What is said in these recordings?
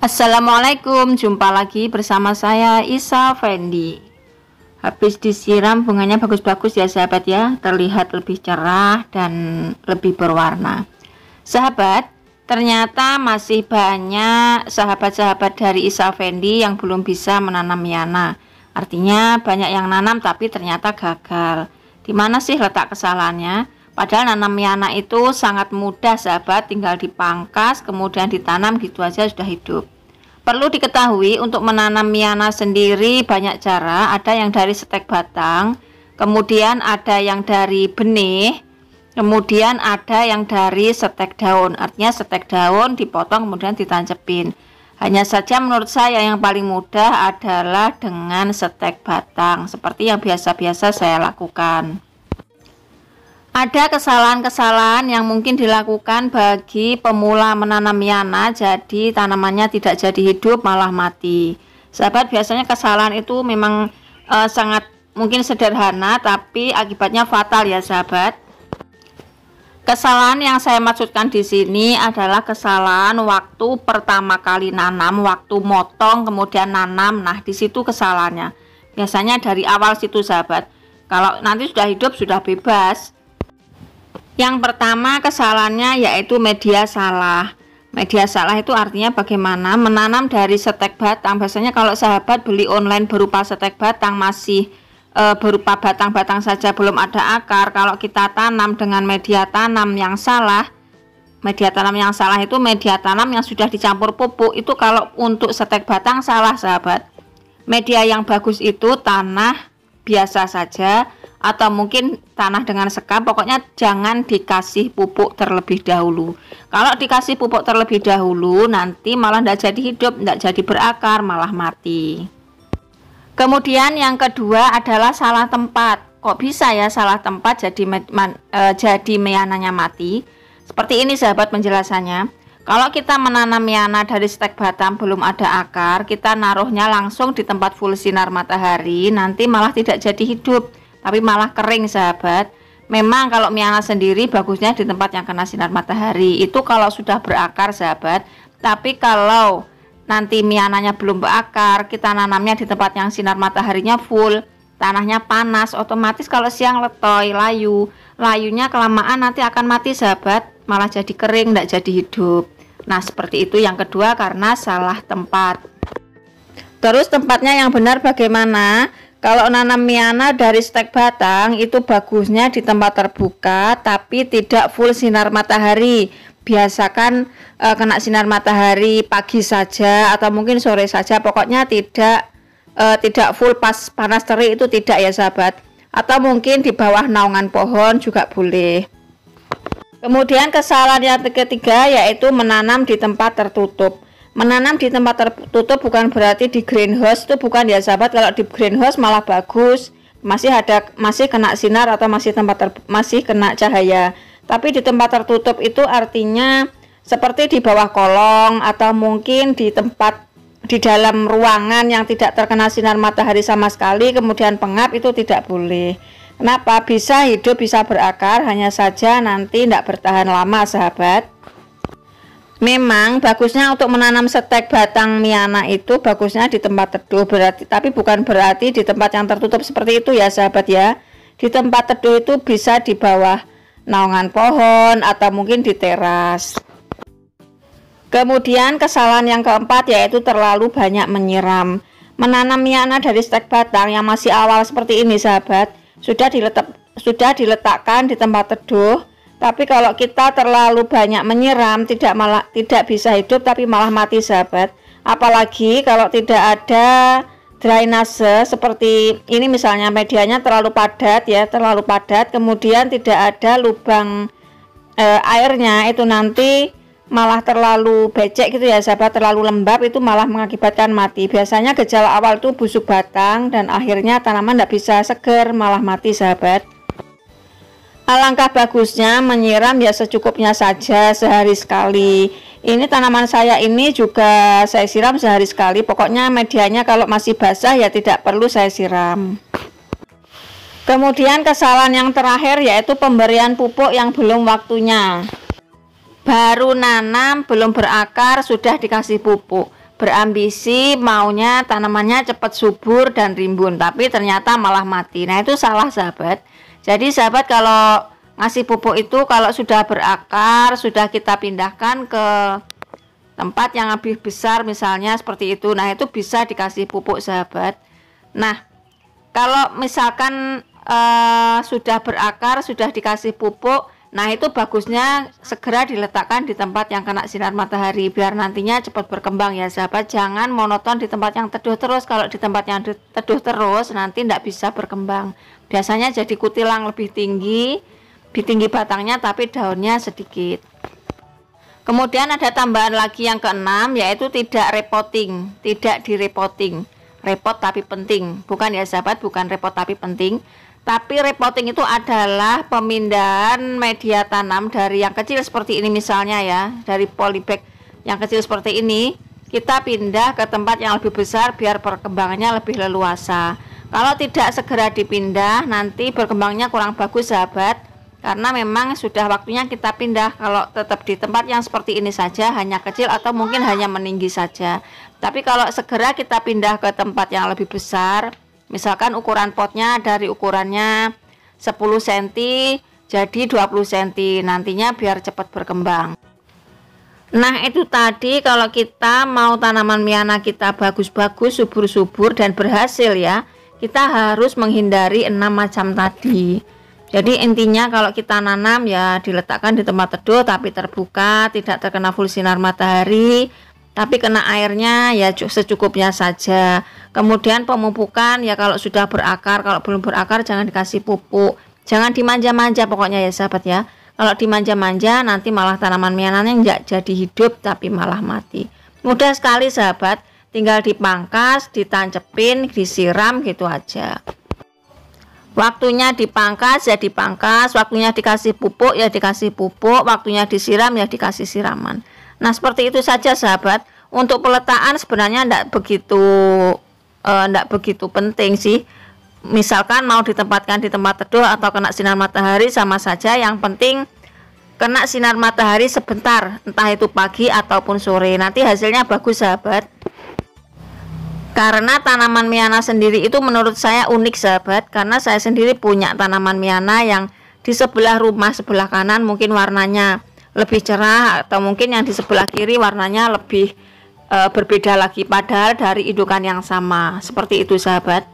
Assalamualaikum, jumpa lagi bersama saya Isa Fendi. Habis disiram bunganya bagus-bagus ya sahabat ya, terlihat lebih cerah dan lebih berwarna. Sahabat, ternyata masih banyak sahabat-sahabat dari Isa Fendi yang belum bisa menanam Miana. Artinya banyak yang nanam tapi ternyata gagal. Di mana sih letak kesalahannya? Padahal nanam Miana itu sangat mudah sahabat, tinggal dipangkas kemudian ditanam gitu aja sudah hidup. Perlu diketahui untuk menanam Miana sendiri banyak cara, ada yang dari stek batang, kemudian ada yang dari benih, kemudian ada yang dari stek daun. Artinya stek daun dipotong kemudian ditancepin. Hanya saja menurut saya yang paling mudah adalah dengan stek batang, seperti yang biasa-biasa saya lakukan. Ada kesalahan-kesalahan yang mungkin dilakukan bagi pemula menanam Miana, jadi tanamannya tidak jadi hidup malah mati. Sahabat, biasanya kesalahan itu memang sangat mungkin sederhana tapi akibatnya fatal ya sahabat. Kesalahan yang saya maksudkan di sini adalah kesalahan waktu pertama kali nanam, waktu motong kemudian nanam. Nah, di situ kesalahannya. Biasanya dari awal situ sahabat. Kalau nanti sudah hidup sudah bebas. Yang pertama kesalahannya yaitu media salah. Media salah itu artinya bagaimana menanam dari stek batang. Biasanya kalau sahabat beli online berupa stek batang masih berupa batang-batang saja, belum ada akar. Kalau kita tanam dengan media tanam yang salah, media tanam yang salah itu media tanam yang sudah dicampur pupuk. Itu kalau untuk stek batang salah sahabat. Media yang bagus itu tanah biasa saja atau mungkin tanah dengan sekam, pokoknya jangan dikasih pupuk terlebih dahulu. Kalau dikasih pupuk terlebih dahulu nanti malah tidak jadi hidup, tidak jadi berakar, malah mati. Kemudian yang kedua adalah salah tempat. Kok bisa ya salah tempat jadi Miananya mati? Seperti ini sahabat penjelasannya. Kalau kita menanam Miana dari stek batang belum ada akar, kita naruhnya langsung di tempat full sinar matahari, nanti malah tidak jadi hidup, tapi malah kering sahabat. Memang kalau Miana sendiri bagusnya di tempat yang kena sinar matahari, itu kalau sudah berakar sahabat. Tapi kalau nanti Miananya belum berakar, kita nanamnya di tempat yang sinar mataharinya full, tanahnya panas, otomatis kalau siang letoy, layunya kelamaan nanti akan mati sahabat, malah jadi kering, tidak jadi hidup. Nah seperti itu yang kedua karena salah tempat. Terus tempatnya yang benar bagaimana? Kalau nanam Miana dari stek batang itu bagusnya di tempat terbuka tapi tidak full sinar matahari. Biasakan kena sinar matahari pagi saja atau mungkin sore saja, pokoknya tidak full pas panas terik itu tidak ya sahabat. Atau mungkin di bawah naungan pohon juga boleh. Kemudian kesalahan yang ketiga yaitu menanam di tempat tertutup. Menanam di tempat tertutup bukan berarti di greenhouse, itu bukan ya sahabat. Kalau di greenhouse malah bagus, masih kena sinar atau masih kena cahaya. Tapi di tempat tertutup itu artinya seperti di bawah kolong atau mungkin di dalam ruangan yang tidak terkena sinar matahari sama sekali, kemudian pengap, itu tidak boleh. Kenapa? Bisa hidup, bisa berakar, hanya saja nanti tidak bertahan lama sahabat. Memang bagusnya untuk menanam stek batang Miana itu bagusnya di tempat teduh, tapi bukan berarti di tempat yang tertutup seperti itu ya sahabat ya. Di tempat teduh itu bisa di bawah naungan pohon atau mungkin di teras. Kemudian kesalahan yang keempat yaitu terlalu banyak menyiram. Menanam Miana dari stek batang yang masih awal seperti ini sahabat, sudah diletakkan di tempat teduh, tapi kalau kita terlalu banyak menyiram tidak bisa hidup tapi malah mati sahabat. Apalagi kalau tidak ada drainase seperti ini, misalnya medianya terlalu padat, kemudian tidak ada lubang airnya, itu nanti malah terlalu becek gitu ya sahabat, terlalu lembab, itu malah mengakibatkan mati. Biasanya gejala awal itu busuk batang dan akhirnya tanaman tidak bisa seger, malah mati sahabat. Alangkah bagusnya menyiram ya secukupnya saja, sehari sekali. Ini tanaman saya ini juga saya siram sehari sekali, pokoknya medianya kalau masih basah ya tidak perlu saya siram. Kemudian kesalahan yang terakhir yaitu pemberian pupuk yang belum waktunya. Baru nanam belum berakar sudah dikasih pupuk. berambisi maunya tanamannya cepat subur dan rimbun, tapi ternyata malah mati. Nah, itu salah sahabat. Jadi sahabat kalau ngasih pupuk itu kalau sudah berakar, sudah kita pindahkan ke tempat yang lebih besar misalnya seperti itu. Nah, itu bisa dikasih pupuk sahabat. Nah, kalau misalkan sudah berakar, sudah dikasih pupuk, nah itu bagusnya segera diletakkan di tempat yang kena sinar matahari biar nantinya cepat berkembang ya sahabat. Jangan monoton di tempat yang teduh terus. Kalau di tempat yang teduh terus nanti tidak bisa berkembang. Biasanya jadi kutilang lebih tinggi batangnya tapi daunnya sedikit. Kemudian ada tambahan lagi yang keenam, yaitu tidak repotting, tidak direpotting. Repot tapi penting, bukan ya sahabat, bukan repot tapi penting. Tapi repotting itu adalah pemindahan media tanam dari yang kecil seperti ini misalnya ya, dari polybag yang kecil seperti ini, kita pindah ke tempat yang lebih besar biar perkembangannya lebih leluasa. Kalau tidak segera dipindah, nanti berkembangnya kurang bagus sahabat, karena memang sudah waktunya kita pindah. Kalau tetap di tempat yang seperti ini saja, hanya kecil atau mungkin hanya meninggi saja. Tapi kalau segera kita pindah ke tempat yang lebih besar, misalkan ukuran potnya dari ukurannya 10 cm jadi 20 cm, nantinya biar cepat berkembang. Nah, itu tadi kalau kita mau tanaman Miana kita bagus-bagus, subur-subur dan berhasil ya, kita harus menghindari 6 macam tadi. Jadi intinya kalau kita nanam ya diletakkan di tempat teduh tapi terbuka, tidak terkena full sinar matahari, tapi kena airnya ya secukupnya saja. Kemudian pemupukan ya kalau sudah berakar, kalau belum berakar jangan dikasih pupuk. Jangan dimanja-manja pokoknya ya sahabat ya. Kalau dimanja-manja nanti malah tanaman miananya nggak jadi hidup tapi malah mati. Mudah sekali sahabat, tinggal dipangkas, ditancepin, disiram gitu aja. Waktunya dipangkas ya dipangkas, waktunya dikasih pupuk ya dikasih pupuk, waktunya disiram ya dikasih siraman. Nah, seperti itu saja sahabat. Untuk peletaan sebenarnya tidak begitu penting sih. Misalkan mau ditempatkan di tempat teduh atau kena sinar matahari sama saja. Yang penting kena sinar matahari sebentar, entah itu pagi ataupun sore. Nanti hasilnya bagus sahabat. Karena tanaman Miana sendiri itu menurut saya unik sahabat. Karena saya sendiri punya tanaman Miana yang di sebelah rumah sebelah kanan mungkin warnanya lebih cerah, atau mungkin yang di sebelah kiri warnanya lebih berbeda lagi, padahal dari indukan yang sama. Seperti itu sahabat.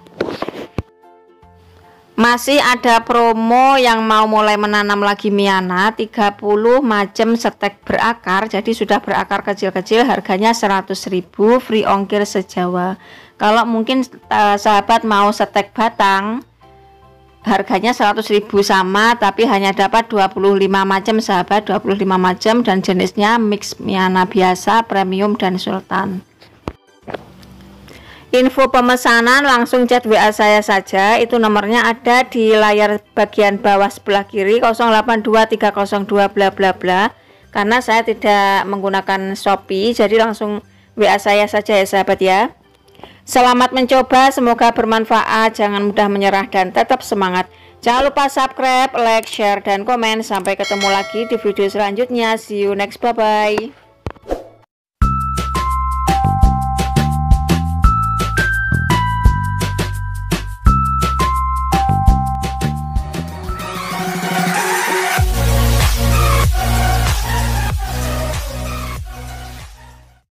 Masih ada promo yang mau mulai menanam lagi Miana, 30 macam stek berakar. Jadi sudah berakar kecil-kecil, harganya 100.000, free ongkir sejawa. Kalau mungkin sahabat mau stek batang, harganya 100.000 sama, tapi hanya dapat 25 macam sahabat, 25 macam, dan jenisnya mix Miana biasa, premium dan sultan. Info pemesanan langsung chat WA saya saja, itu nomornya ada di layar bagian bawah sebelah kiri, 082302 bla bla bla. Karena saya tidak menggunakan Shopee, jadi langsung WA saya saja ya sahabat ya. Selamat mencoba, semoga bermanfaat, jangan mudah menyerah dan tetap semangat. Jangan lupa subscribe, like, share, dan komen. Sampai ketemu lagi di video selanjutnya. See you next, bye-bye.